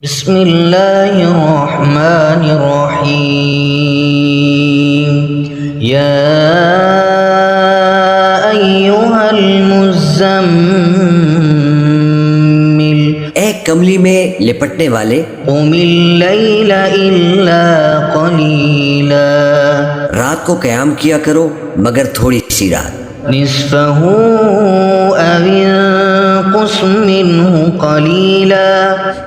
بسم اللہ الرحمن الرحیم یا ایہا المزمل، اے کملی میں لپٹنے والے، قم اللیل الا قلیلا، رات کو قیام کیا کرو مگر تھوڑی سی رات، نصفہ او انقص منہ قلیلا،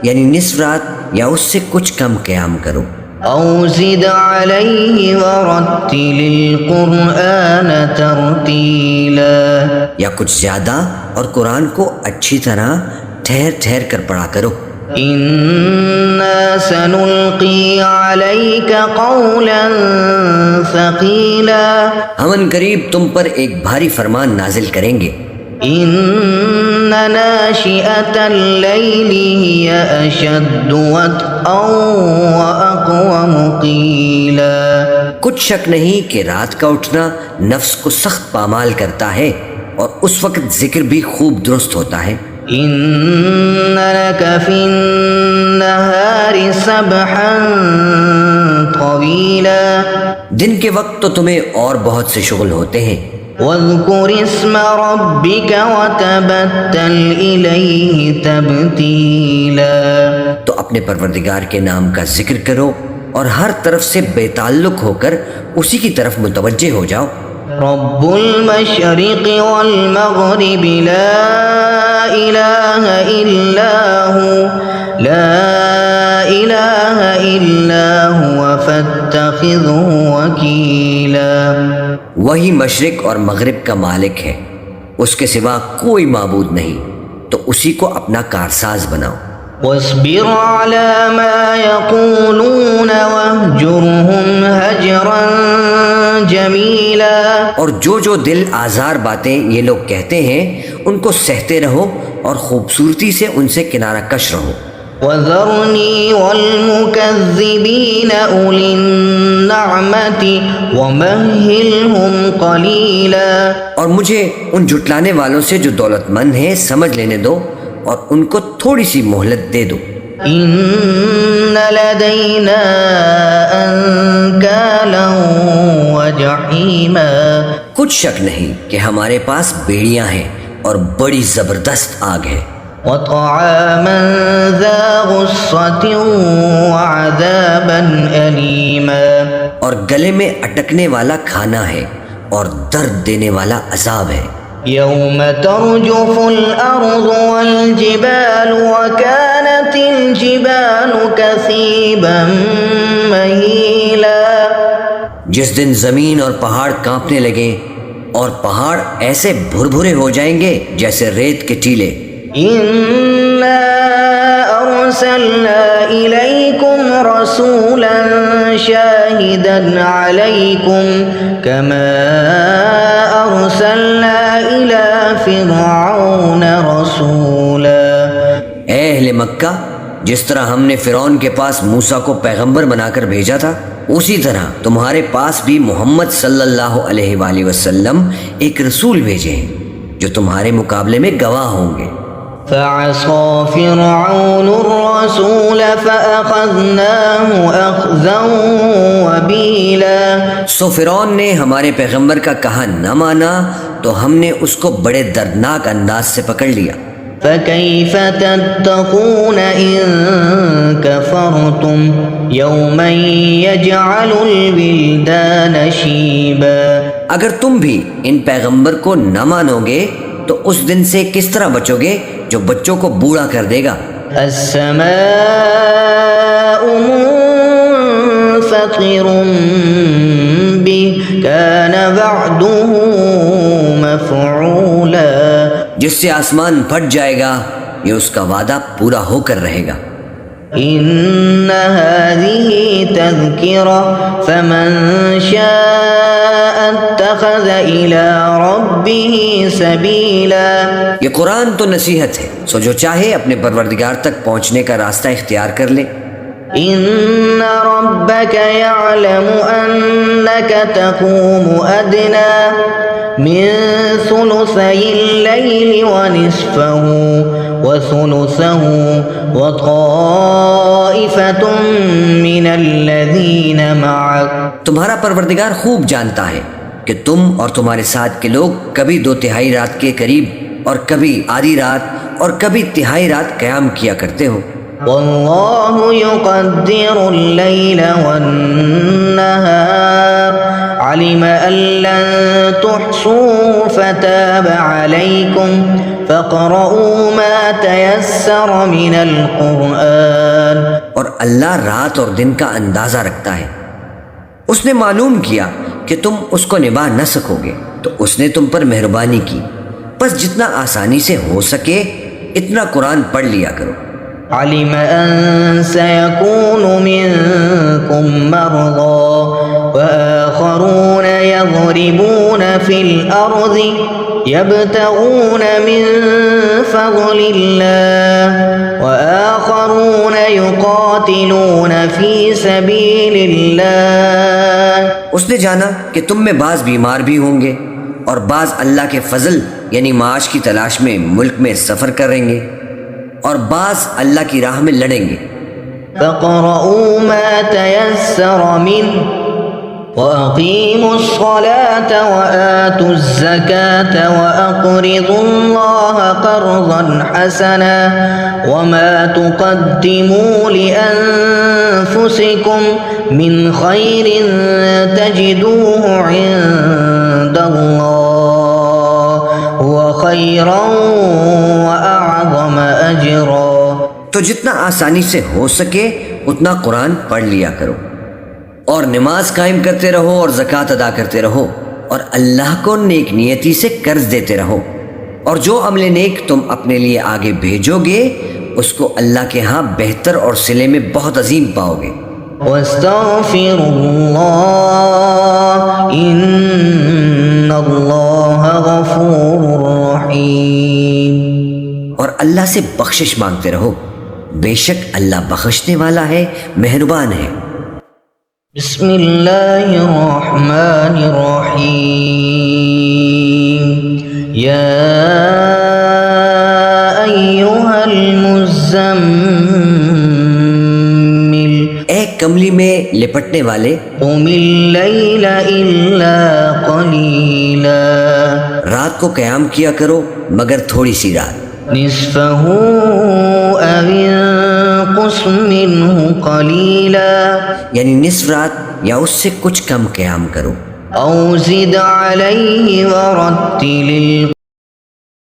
یعنی نصف رات یا اس سے کچھ کم قیام کرو، او زد علیہ ورتل القرآن ترتیلا، یا کچھ زیادہ اور قرآن کو اچھی طرح ٹھہر ٹھہر کر پڑھا کرو، انا سنلقی علیک قولا ثقیلا، ہم ان قریب تم پر ایک بھاری فرمان نازل کریں گے، ان ناشئۃ اللیل ہی اشد وطئا واقوم قیلا، کچھ شک نہیں کہ رات کا اٹھنا نفس کو سخت پامال کرتا ہے اور اس وقت ذکر بھی خوب درست ہوتا ہے، ان لک فی النہار سبحا طویلا، دن کے وقت تو تمہیں اور بہت سے شغل ہوتے ہیں، واذکر اسم ربک وتبتل الیہ تبتیلا، تو اپنے پروردگار کے نام کا ذکر کرو اور ہر طرف سے بے تعلق ہو کر اسی کی طرف متوجہ ہو جاؤ، رب المشرق والمغرب لا الہ الا هو لا الہ الا هو فاتخذہ وکیلا، وہی مشرق اور مغرب کا مالک ہے، اس کے سوا کوئی معبود نہیں، تو اسی کو اپنا کارساز بناؤ، واصبر على ما يقولون واهجرهم هجرا جمیلا، اور جو دل آزار باتیں یہ لوگ کہتے ہیں ان کو سہتے رہو اور خوبصورتی سے ان سے کنارہ کش رہو، وذرنی والمکذبین اولی النعمت ومہلہم قلیلا، اور مجھے ان جھٹلانے والوں سے جو دولت مند ہیں سمجھ لینے دو اور ان کو تھوڑی سی مہلت دے دو، ان لدینا انکالا وجحیما، کچھ شک نہیں کہ ہمارے پاس بیڑیاں ہیں اور بڑی زبردست آگ ہے، وطعاما ذا غصة وعذابا أليما، اور گلے میں اٹکنے والا کھانا ہے اور درد دینے والا عذاب ہے، يوم ترجف الأرض والجبال وكانت الجبال كثيبا مهيلا، جس دن زمین اور پہاڑ کانپنے لگیں اور پہاڑ ایسے بھربھرے ہو جائیں گے جیسے ریت کے ٹیلے، إنا أرسلنا إليكم رسولا شاهدا عليكم كما أرسلنا إلى فرعون رسولا، اے اہل مکہ، جس طرح ہم نے فرعون کے پاس موسیٰ کو پیغمبر بنا کر بھیجا تھا اسی طرح تمہارے پاس بھی محمد صلی اللہ علیہ وآلہ وسلم ایک رسول بھیجے ہیں جو تمہارے مقابلے میں گواہ ہوں گے، فعصى فرعون الرسول فأخذناه أخذا وبيلا، سو فرعون نے ہمارے پیغمبر کا کہا نہ مانا تو ہم نے اس کو بڑے دردناک انداز سے پکڑ لیا، فكيف تتقون إن كفرتم يوما يجعل الولدان شيبا، اگر تم بھی ان پیغمبر کو نہ مانو گے تو اس دن سے کس طرح بچو گے جو بچوں کو بوڑھا کر دے گا، السماء منفطر به كان وعده مفعولا، جس سے آسمان پھٹ جائے گا یہ اس کا وعدہ پورا ہو کر رہے گا، ان هذه تذکرہ فمن شاء اتخذ الى ربه سبیلا، یہ قرآن تو نصیحت ہے، سو جو چاہے اپنے پروردگار تک پہنچنے کا راستہ اختیار کر لے، ان ربک یعلم انک تقوم ادنی من ثلثی اللیل ونصفه وثلثه وطائفة من الذين معك تمہارا پروردگار خوب جانتا ہے کہ تم اور تمہارے ساتھ کے لوگ کبھی 2/3 رات کے قریب اور کبھی آدھی رات اور کبھی تہائی رات قیام کیا کرتے ہو۔ والله يقدر الليل والنهار علم أن لن تحصوا فتاب عليكم فاقرؤوا ما تيسر من القرآن۔ اور اللہ رات اور دن کا اندازہ رکھتا ہے، اس نے معلوم کیا کہ تم اس کو نبھا نہ سکو گے تو اس نے تم پر مہربانی کی، بس جتنا آسانی سے ہو سکے اتنا قرآن پڑھ لیا کرو۔ علم أن سيكون منكم مرضى وآخرون يضربون في الأرض يبتغون من فضل الله وآخرون يقاتلون في سبيل الله۔ اس نے جانا کہ تم میں بعض بیمار بھی ہوں گے اور بعض اللہ کے فضل یعنی معاش کی تلاش میں ملک میں سفر کریں گے اور بعض اللہ کی راہ میں لڑیں گے۔ فَاقْرَؤُوا مَا تَيَسَّرَ مِنْهُ وَأَقِيمُوا الصَّلَاةَ وَآتُوا الزَّكَاةَ وَأَقْرِضُوا اللَّهَ قَرْضًا حَسَنًا وَمَا تُقَدِّمُوا لِأَنفُسِكُمْ مِنْ خَيْرٍ تَجِدُوهُ عِندَ اللَّهِ هُوَ خَيْرًا وَأَعْظَمَ أَجْرًا۔ تو جتنا آسانی سے ہو سکے اتنا قرآن پڑھ لیا کرو اور نماز قائم کرتے رہو اور زکوٰۃ ادا کرتے رہو اور اللہ کو نیک نیتی سے قرض دیتے رہو، اور جو عمل نیک تم اپنے لیے آگے بھیجو گے اس کو اللہ کے ہاں بہتر اور صلے میں بہت عظیم پاؤ گے۔ وَاسْتَغْفِرُوا اللَّهَ إِنَّ اللَّهَ غَفُورٌ رَحِيمٌ۔ اور اللہ سے بخشش مانگتے رہو، بے شک اللہ بخشنے والا ہے، مہربان ہے۔ بسم اللہ الرحمن الرحیم۔ یا ایہا المزمل، اے کملی میں لپٹنے والے، قم اللیل الا قلیلا، رات کو قیام کیا کرو مگر تھوڑی سی رات، نصفہ او انقص منہ قلیلا، یعنی نصف رات یا اس سے کچھ کم قیام کرو، او زد علیہ ورتل